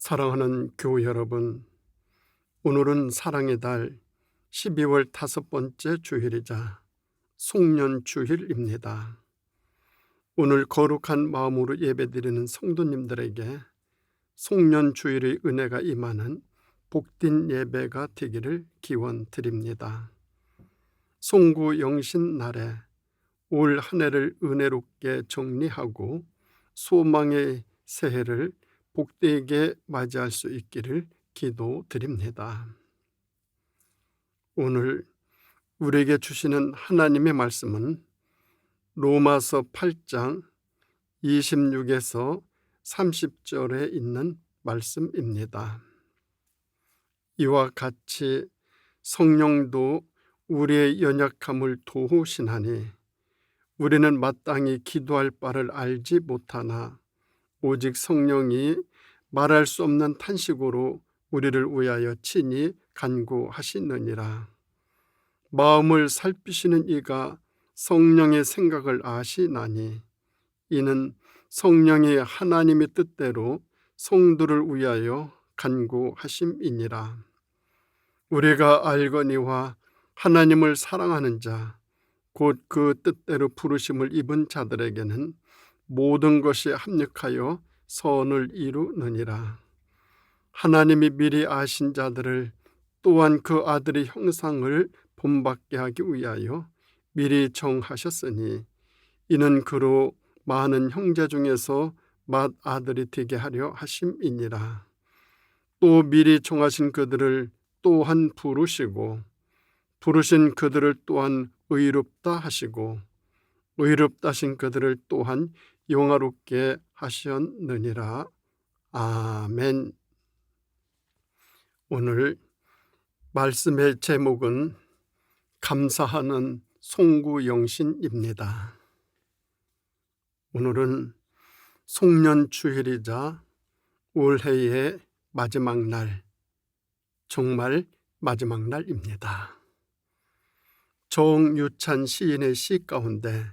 사랑하는 교우 여러분, 오늘은 사랑의 달 12월 5번째 주일이자 송년주일입니다. 오늘 거룩한 마음으로 예배드리는 성도님들에게 송년주일의 은혜가 임하는 복된 예배가 되기를 기원드립니다. 송구영신 날에 올 한 해를 은혜롭게 정리하고 소망의 새해를 복되게 맞이할 수 있기를 기도드립니다. 오늘 우리에게 주시는 하나님의 말씀은 로마서 8장 26에서 30절에 있는 말씀입니다. 이와 같이 성령도 우리의 연약함을 도우시나니 우리는 마땅히 기도할 바를 알지 못하나 오직 성령이 말할 수 없는 탄식으로 우리를 위하여 친히 간구하시느니라. 마음을 살피시는 이가 성령의 생각을 아시나니 이는 성령이 하나님의 뜻대로 성도를 위하여 간구하심이니라. 우리가 알거니와 하나님을 사랑하는 자 곧 그 뜻대로 부르심을 입은 자들에게는 모든 것이 합력하여 선을 이루느니라. 하나님이 미리 아신 자들을 또한 그 아들의 형상을 본받게 하기 위하여 미리 정하셨으니 이는 그로 많은 형제 중에서 맏아들이 되게 하려 하심이니라. 또 미리 정하신 그들을 또한 부르시고 부르신 그들을 또한 의롭다 하시고 의롭다 하신 그들을 또한 영화롭게 하셨느니라. 아멘. 오늘 말씀의 제목은 감사하는 송구영신입니다. 오늘은 송년주일이자 올해의 마지막 날, 정말 마지막 날입니다. 정유찬 시인의 시 가운데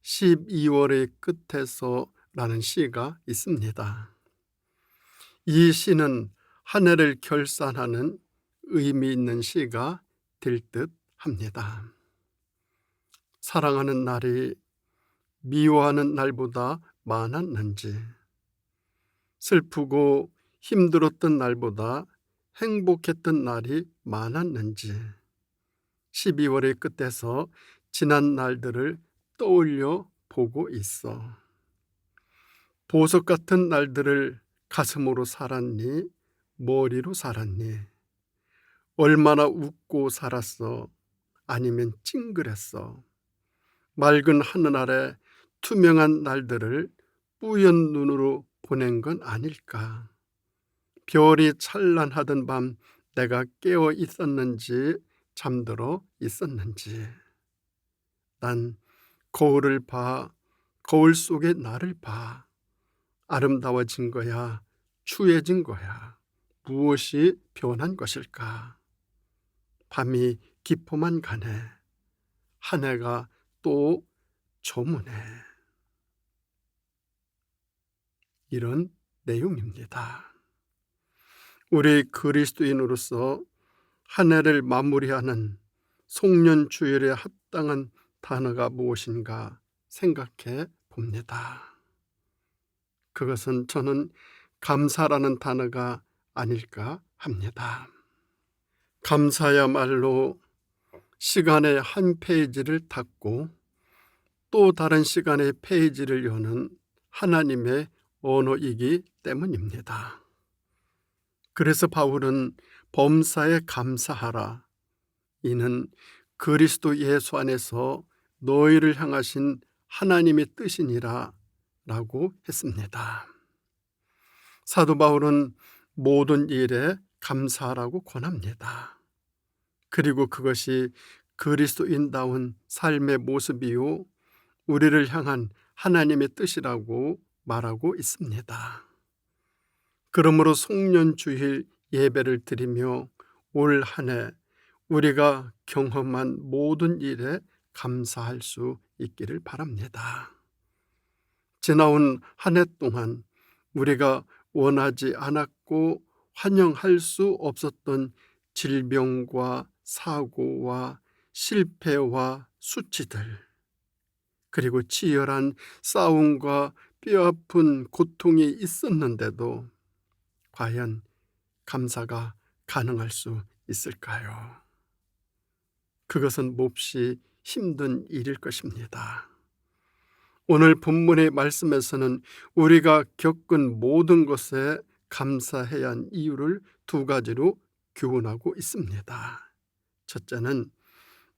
12월의 끝에서 라는 시가 있습니다. 이 시는 한 해를 결산하는 의미 있는 시가 될 듯 합니다. 사랑하는 날이 미워하는 날보다 많았는지, 슬프고 힘들었던 날보다 행복했던 날이 많았는지 12월의 끝에서 지난 날들을 떠올려 보고 있어. 보석 같은 날들을 가슴으로 살았니? 머리로 살았니? 얼마나 웃고 살았어? 아니면 찡그렸어? 맑은 하늘 아래 투명한 날들을 뿌연 눈으로 보낸 건 아닐까? 별이 찬란하던 밤 내가 깨어 있었는지 잠들어 있었는지. 난 거울을 봐. 거울 속의 나를 봐. 아름다워진 거야? 추해진 거야? 무엇이 변한 것일까? 밤이 깊어만 가네. 한 해가 또 저무네. 이런 내용입니다. 우리 그리스도인으로서 한 해를 마무리하는 송년주일에 합당한 단어가 무엇인가 생각해 봅니다. 그것은 저는 감사라는 단어가 아닐까 합니다. 감사야말로 시간의 한 페이지를 닫고 또 다른 시간의 페이지를 여는 하나님의 언어이기 때문입니다. 그래서 바울은 범사에 감사하라. 이는 그리스도 예수 안에서 너희를 향하신 하나님의 뜻이니라 라고 했습니다. 사도 바울은 모든 일에 감사하라고 권합니다. 그리고 그것이 그리스도인다운 삶의 모습이요 우리를 향한 하나님의 뜻이라고 말하고 있습니다. 그러므로 송년주일 예배를 드리며 올 한 해 우리가 경험한 모든 일에 감사할 수 있기를 바랍니다. 지나온 한 해 동안 우리가 원하지 않았고 환영할 수 없었던 질병과 사고와 실패와 수치들, 그리고 치열한 싸움과 뼈아픈 고통이 있었는데도 과연 감사가 가능할 수 있을까요? 그것은 몹시 힘든 일일 것입니다. 오늘 본문의 말씀에서는 우리가 겪은 모든 것에 감사해야 한 이유를 두 가지로 교훈하고 있습니다. 첫째는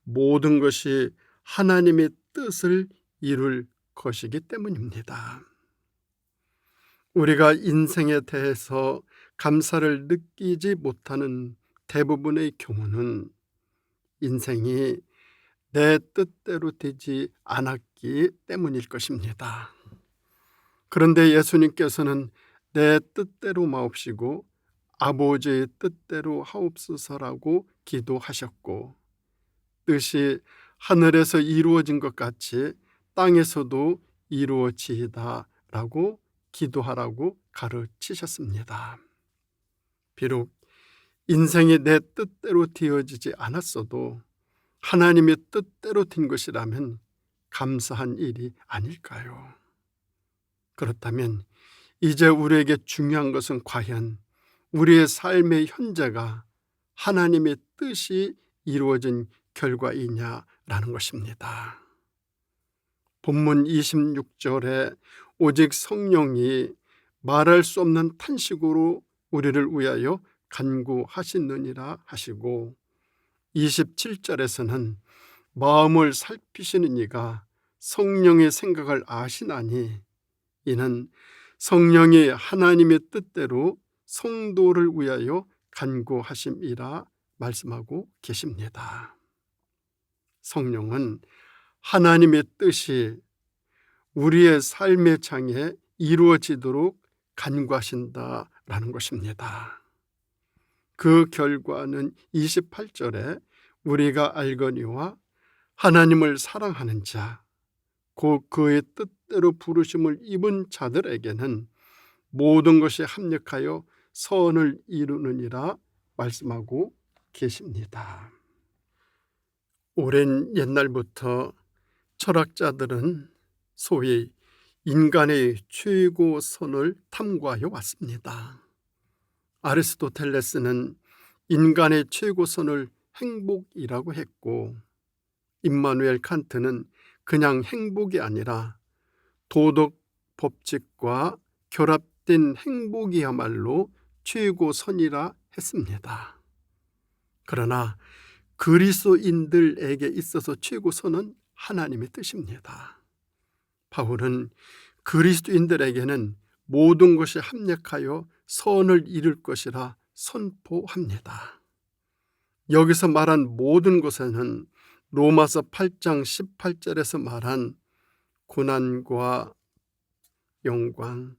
모든 것이 하나님의 뜻을 이룰 것이기 때문입니다. 우리가 인생에 대해서 감사를 느끼지 못하는 대부분의 경우는 인생이 내 뜻대로 되지 않았기 때문일 것입니다. 그런데 예수님께서는 내 뜻대로 마옵시고 아버지의 뜻대로 하옵소서라고 기도하셨고, 뜻이 하늘에서 이루어진 것 같이 땅에서도 이루어지이다 라고 기도하라고 가르치셨습니다. 비록 인생이 내 뜻대로 되어지지 않았어도 하나님의 뜻대로 된 것이라면 감사한 일이 아닐까요? 그렇다면 이제 우리에게 중요한 것은 과연 우리의 삶의 현재가 하나님의 뜻이 이루어진 결과이냐라는 것입니다. 본문 26절에 오직 성령이 말할 수 없는 탄식으로 우리를 위하여 간구하시느니라 하시고, 27절에서는 마음을 살피시는 이가 성령의 생각을 아시나니 이는 성령이 하나님의 뜻대로 성도를 위하여 간구하심이라 말씀하고 계십니다. 성령은 하나님의 뜻이 우리의 삶의 장에 이루어지도록 간구하신다라는 것입니다. 그 결과는 28절에 우리가 알거니와 하나님을 사랑하는 자, 곧 그의 뜻대로 부르심을 입은 자들에게는 모든 것이 합력하여 선을 이루느니라 말씀하고 계십니다. 오랜 옛날부터 철학자들은 소위 인간의 최고선을 탐구하여 왔습니다. 아리스토텔레스는 인간의 최고선을 행복이라고 했고, 임마누엘 칸트는 그냥 행복이 아니라 도덕 법칙과 결합된 행복이야말로 최고선이라 했습니다. 그러나 그리스도인들에게 있어서 최고선은 하나님의 뜻입니다. 바울은 그리스도인들에게는 모든 것이 합력하여 선을 이룰 것이라 선포합니다. 여기서 말한 모든 것에는 로마서 8장 18절에서 말한 고난과 영광,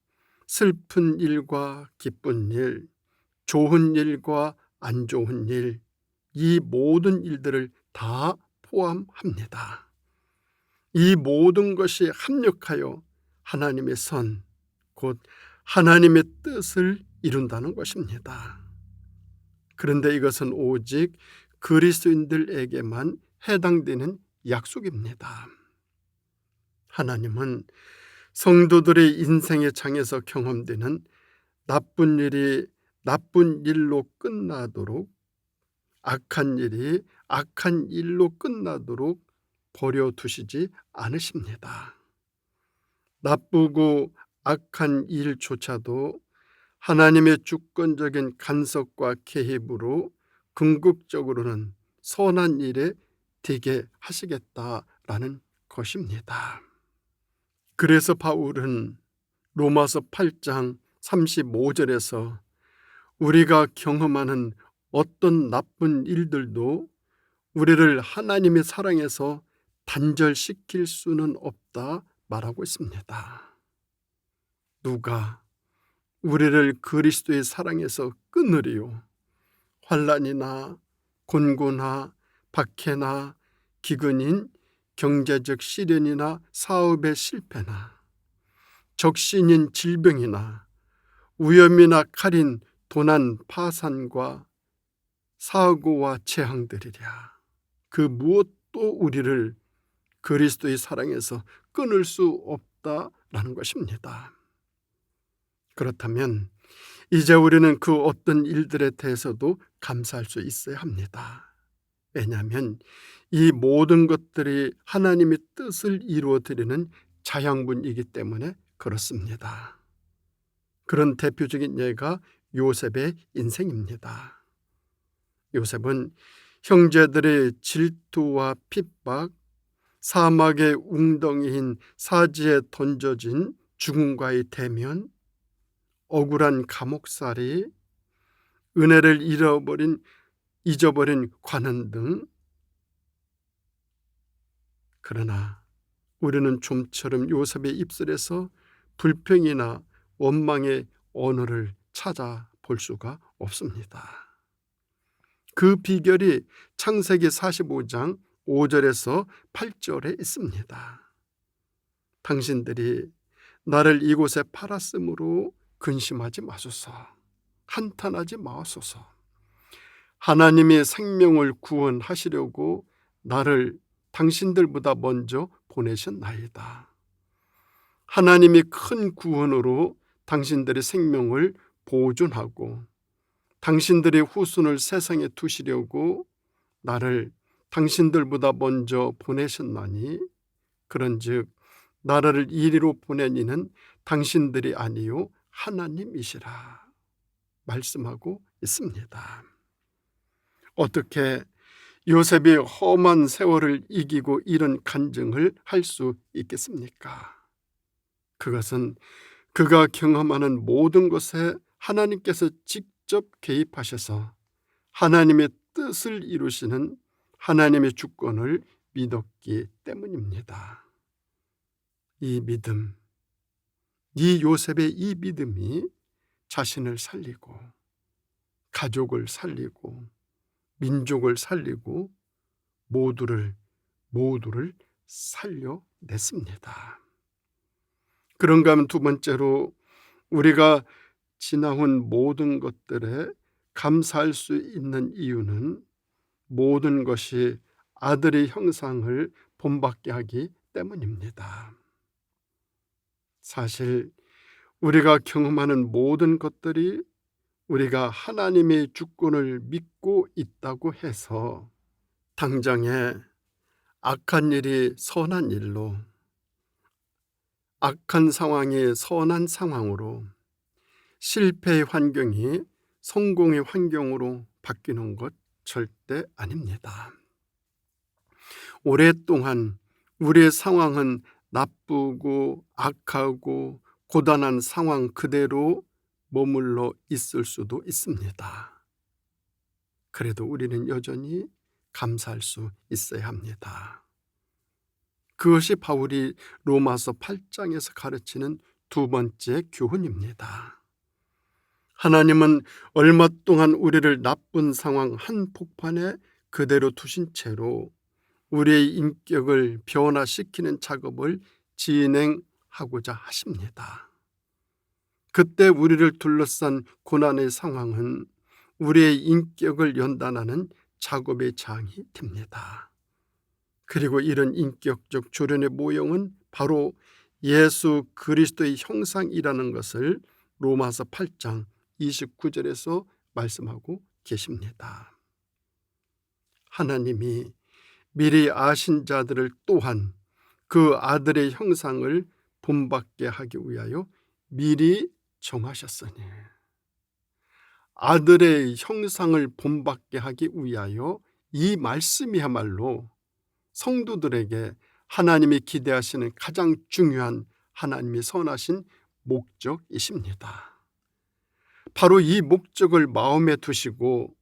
슬픈 일과 기쁜 일, 좋은 일과 안 좋은 일, 이 모든 일들을 다 포함합니다. 이 모든 것이 합력하여 하나님의 선, 곧 하나님의 뜻을 이룬다는 것입니다. 그런데 이것은 오직 그리스도인들에게만 해당되는 약속입니다. 하나님은 성도들의 인생의 장에서 경험되는 나쁜 일이 나쁜 일로 끝나도록, 악한 일이 악한 일로 끝나도록 버려두시지 않으십니다. 나쁘고 악한 일조차도 하나님의 주권적인 간섭과 개입으로 궁극적으로는 선한 일에 되게 하시겠다라는 것입니다. 그래서 바울은 로마서 8장 35절에서 우리가 경험하는 어떤 나쁜 일들도 우리를 하나님의 사랑에서 단절시킬 수는 없다 말하고 있습니다. 누가 우리를 그리스도의 사랑에서 끊으리요? 환난이나 곤고나 박해나 기근인 경제적 시련이나 사업의 실패나 적신인 질병이나 위험이나 칼인 도난 파산과 사고와 재앙들이랴. 그 무엇도 우리를 그리스도의 사랑에서 끊을 수 없다라는 것입니다. 그렇다면 이제 우리는 그 어떤 일들에 대해서도 감사할 수 있어야 합니다. 왜냐하면 이 모든 것들이 하나님의 뜻을 이루어드리는 자양분이기 때문에 그렇습니다. 그런 대표적인 예가 요셉의 인생입니다. 요셉은 형제들의 질투와 핍박, 사막의 웅덩이인 사지에 던져진 죽음과의 대면, 억울한 감옥살이, 은혜를 잊어버린 관원 등, 그러나 우리는 좀처럼 요셉의 입술에서 불평이나 원망의 언어를 찾아볼 수가 없습니다. 그 비결이 창세기 45장 5절에서 8절에 있습니다. 당신들이 나를 이곳에 팔았으므로 근심하지 마소서, 한탄하지 마소서. 하나님이 생명을 구원하시려고 나를 당신들보다 먼저 보내셨나이다. 하나님이 큰 구원으로 당신들의 생명을 보존하고 당신들의 후손을 세상에 두시려고 나를 당신들보다 먼저 보내셨나니, 그런즉 나를 이리로 보낸 이는 당신들이 아니요 하나님이시라 말씀하고 있습니다. 어떻게 요셉이 험한 세월을 이기고 이런 간증을 할 수 있겠습니까? 그것은 그가 경험하는 모든 것에 하나님께서 직접 개입하셔서 하나님의 뜻을 이루시는 하나님의 주권을 믿었기 때문입니다. 이 믿음, 이 요셉의 이 믿음이 자신을 살리고 가족을 살리고 민족을 살리고 모두를 살려냈습니다. 그런가 하면 두 번째로, 우리가 지나온 모든 것들에 감사할 수 있는 이유는 모든 것이 아들의 형상을 본받게 하기 때문입니다. 사실 우리가 경험하는 모든 것들이 우리가 하나님의 주권을 믿고 있다고 해서 당장에 악한 일이 선한 일로, 악한 상황이 선한 상황으로, 실패의 환경이 성공의 환경으로 바뀌는 것 절대 아닙니다. 오랫동안 우리의 상황은 나쁘고 악하고 고단한 상황 그대로 머물러 있을 수도 있습니다. 그래도 우리는 여전히 감사할 수 있어야 합니다. 그것이 바울이 로마서 8장에서 가르치는 두 번째 교훈입니다. 하나님은 얼마 동안 우리를 나쁜 상황 한복판에 그대로 두신 채로 우리의 인격을 변화시키는 작업을 진행하고자 하십니다. 그때 우리를 둘러싼 고난의 상황은 우리의 인격을 연단하는 작업의 장이 됩니다. 그리고 이런 인격적 조련의 모형은 바로 예수 그리스도의 형상이라는 것을 로마서 8장 29절에서 말씀하고 계십니다. 하나님이 미리 아신 자들을 또한 그 아들의 형상을 본받게 하기 위하여 미리 정하셨으니, 아들의 형상을 본받게 하기 위하여, 이 말씀이야말로 성도들에게 하나님이 기대하시는 가장 중요한 하나님이 선하신 목적이십니다. 바로 이 목적을 마음에 두시고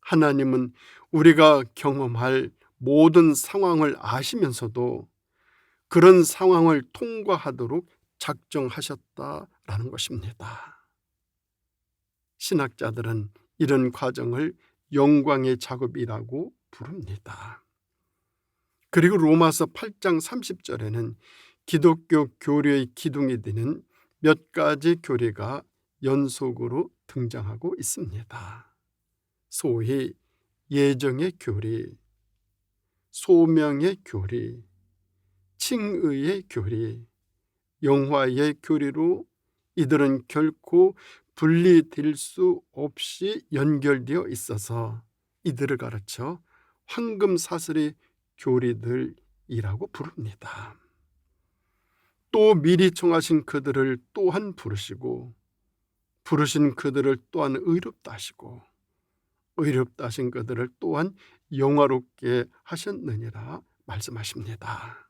하나님은 우리가 경험할 모든 상황을 아시면서도 그런 상황을 통과하도록 작정하셨다라는 것입니다. 신학자들은 이런 과정을 영광의 작업이라고 부릅니다. 그리고 로마서 8장 30절에는 기독교 교리의 기둥이 되는 몇 가지 교리가 연속으로 등장하고 있습니다. 소위 예정의 교리, 소명의 교리, 칭의의 교리, 영화의 교리로 이들은 결코 분리될 수 없이 연결되어 있어서 이들을 가르쳐 황금사슬의 교리들이라고 부릅니다. 또 미리 정하신 그들을 또한 부르시고, 부르신 그들을 또한 의롭다 하시고, 의롭다 하신 그들을 또한 영화롭게 하셨느니라 말씀하십니다.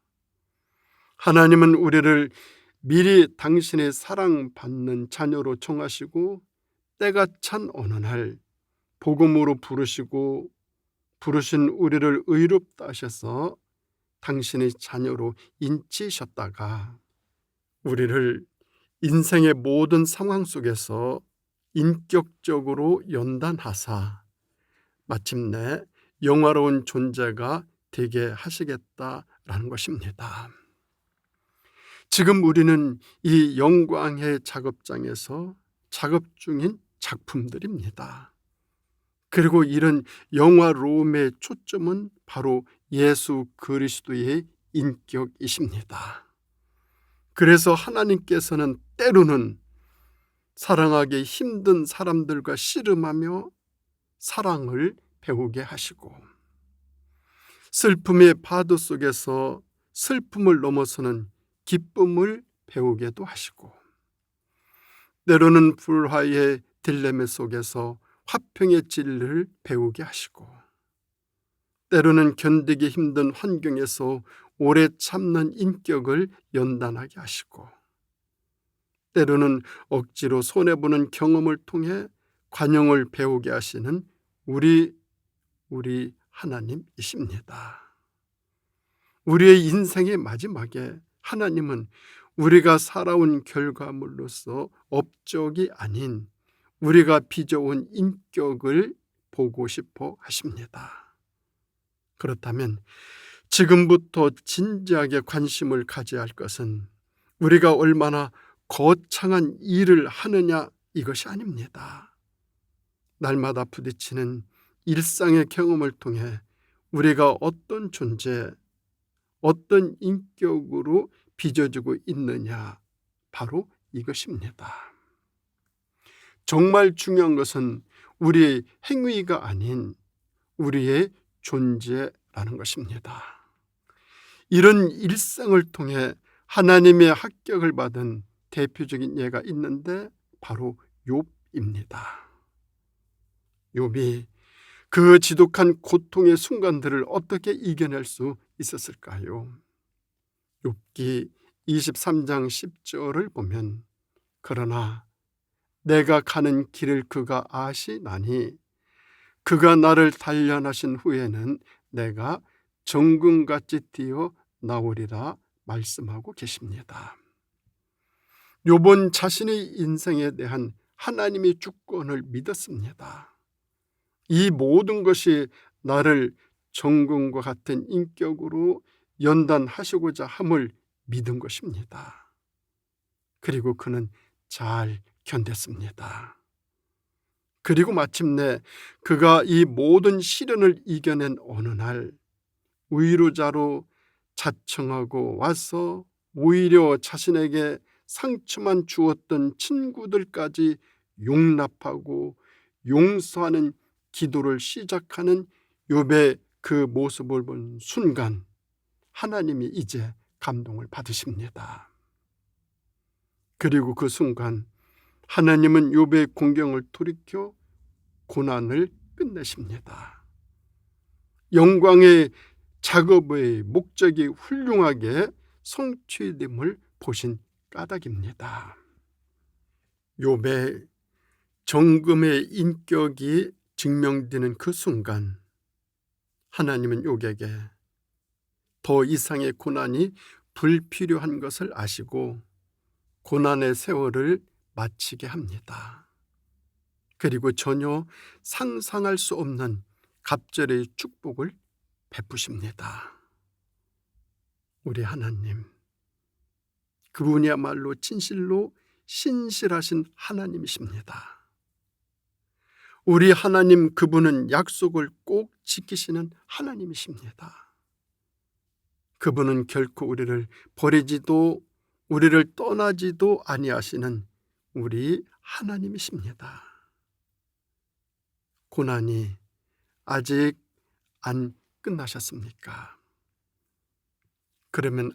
하나님은 우리를 미리 당신의 사랑받는 자녀로 정하시고 때가 찬 어느 날 복음으로 부르시고, 부르신 우리를 의롭다 하셔서 당신의 자녀로 인치셨다가 우리를 인생의 모든 상황 속에서 인격적으로 연단하사 마침내 영화로운 존재가 되게 하시겠다라는 것입니다. 지금 우리는 이 영광의 작업장에서 작업 중인 작품들입니다. 그리고 이런 영화로움의 초점은 바로 예수 그리스도의 인격이십니다. 그래서 하나님께서는 때로는 사랑하기 힘든 사람들과 씨름하며 사랑을 배우게 하시고, 슬픔의 파도 속에서 슬픔을 넘어서는 기쁨을 배우게도 하시고, 때로는 불화의 딜레마 속에서 화평의 진리를 배우게 하시고, 때로는 견디기 힘든 환경에서 오래 참는 인격을 연단하게 하시고, 때로는 억지로 손해보는 경험을 통해 관용을 배우게 하시는 우리 하나님이십니다. 우리의 인생의 마지막에 하나님은 우리가 살아온 결과물로서 업적이 아닌 우리가 빚어온 인격을 보고 싶어 하십니다. 그렇다면 지금부터 진지하게 관심을 가져야 할 것은 우리가 얼마나 거창한 일을 하느냐 이것이 아닙니다. 날마다 부딪히는 일상의 경험을 통해 우리가 어떤 존재, 어떤 인격으로 빚어지고 있느냐, 바로 이것입니다. 정말 중요한 것은 우리의 행위가 아닌 우리의 존재라는 것입니다. 이런 일상을 통해 하나님의 합격을 받은 대표적인 예가 있는데 바로 욥입니다. 욥이 그 지독한 고통의 순간들을 어떻게 이겨낼 수 있었을까요? 욥기 23장 10절을 보면, 그러나 내가 가는 길을 그가 아시나니 그가 나를 단련하신 후에는 내가 정금같이 뛰어 나오리라 말씀하고 계십니다. 욥은 자신의 인생에 대한 하나님의 주권을 믿었습니다. 이 모든 것이 나를 정금과 같은 인격으로 연단하시고자 함을 믿은 것입니다. 그리고 그는 잘 견뎠습니다. 그리고 마침내 그가 이 모든 시련을 이겨낸 어느 날 위로자로 자청하고 와서 오히려 자신에게 상처만 주었던 친구들까지 용납하고 용서하는 기도를 시작하는 욥의 그 모습을 본 순간 하나님이 이제 감동을 받으십니다. 그리고 그 순간 하나님은 욥의 공경을 돌이켜 고난을 끝내십니다. 영광의 작업의 목적이 훌륭하게 성취됨을 보신 까닭입니다. 욥의 정금의 인격이 증명되는 그 순간 하나님은 욥에게 더 이상의 고난이 불필요한 것을 아시고 고난의 세월을 마치게 합니다. 그리고 전혀 상상할 수 없는 갑절의 축복을 베푸십니다. 우리 하나님, 그분이야말로 진실로 신실하신 하나님이십니다. 우리 하나님, 그분은 약속을 꼭 지키시는 하나님이십니다. 그분은 결코 우리를 버리지도 우리를 떠나지도 아니하시는 우리 하나님이십니다. 고난이 아직 안 끝나셨습니까? 그러면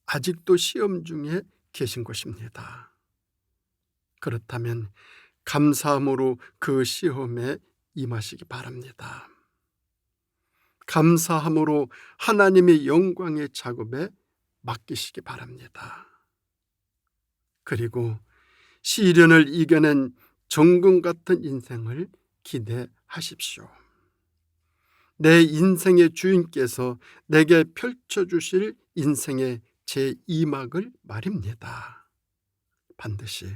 아직도 시험 중에 계신 것입니다. 그렇다면 감사함으로 그 시험에 임하시기 바랍니다. 감사함으로 하나님의 영광의 작업에 맡기시기 바랍니다. 그리고 시련을 이겨낸 정금 같은 인생을 기대하십시오. 내 인생의 주인께서 내게 펼쳐주실 인생의 제2막을 말입니다. 반드시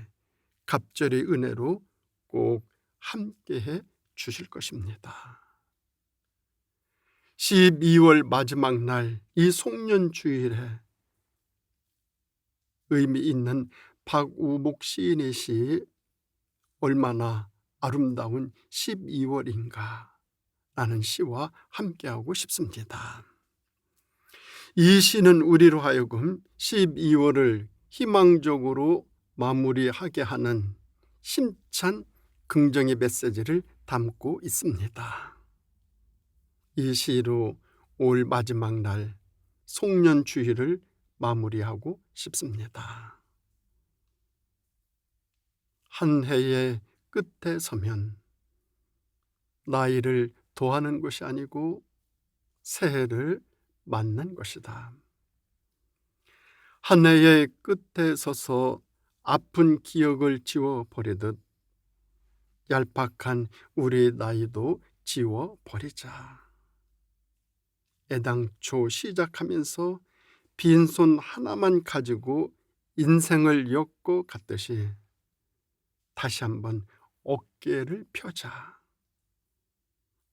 갑절의 은혜로 꼭 함께해 주실 것입니다. 12월 마지막 날 이 송년주일에 의미 있는 박우목 시인의 시 얼마나 아름다운 12월인가 라는 시와 함께하고 싶습니다. 이 시는 우리로 하여금 12월을 희망적으로 마무리하게 하는 힘찬 긍정의 메시지를 담고 있습니다. 이 시로 올 마지막 날 송년주일을 마무리하고 싶습니다. 한 해의 끝에 서면 나이를 더하는 것이 아니고 새해를 맞는 것이다. 한 해의 끝에 서서 아픈 기억을 지워버리듯 얄팍한 우리 나이도 지워버리자. 애당초 시작하면서 빈손 하나만 가지고 인생을 엮고 갔듯이 다시 한번 어깨를 펴자.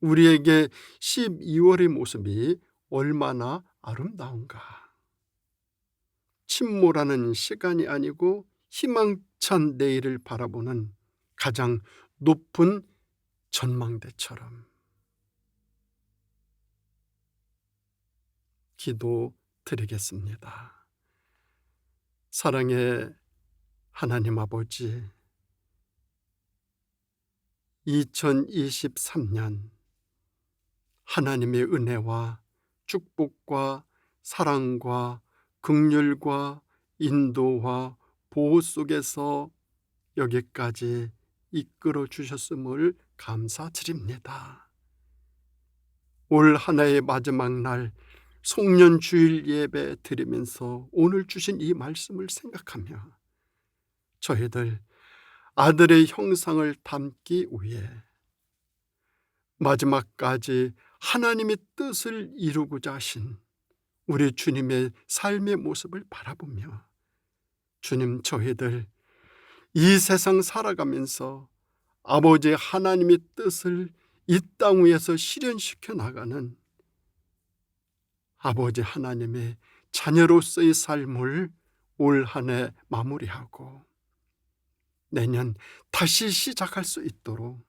우리에게 12월의 모습이 얼마나 아름다운가. 침몰하는 시간이 아니고 희망찬 내일을 바라보는 가장 높은 전망대처럼. 기도 드리겠습니다. 사랑의 하나님 아버지, 2023년 하나님의 은혜와 축복과 사랑과 긍휼과 인도와 보호 속에서 여기까지 이끌어 주셨음을 감사드립니다. 올 한 해의 마지막 날 송년주일 예배 드리면서 오늘 주신 이 말씀을 생각하며 저희들 아들의 형상을 담기 위해 마지막까지 하나님의 뜻을 이루고자 하신 우리 주님의 삶의 모습을 바라보며 주님, 저희들 이 세상 살아가면서 아버지 하나님의 뜻을 이 땅 위에서 실현시켜 나가는 아버지 하나님의 자녀로서의 삶을 올 한 해 마무리하고 내년 다시 시작할 수 있도록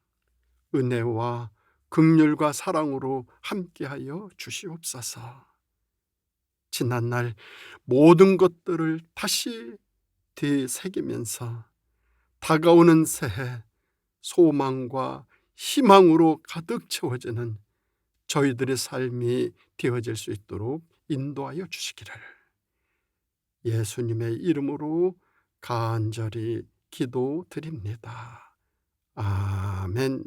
은혜와 긍휼과 사랑으로 함께하여 주시옵소서. 지난날 모든 것들을 다시 되새기면서 다가오는 새해 소망과 희망으로 가득 채워지는 저희들의 삶이 되어질 수 있도록 인도하여 주시기를 예수님의 이름으로 간절히 기도드립니다. 아멘.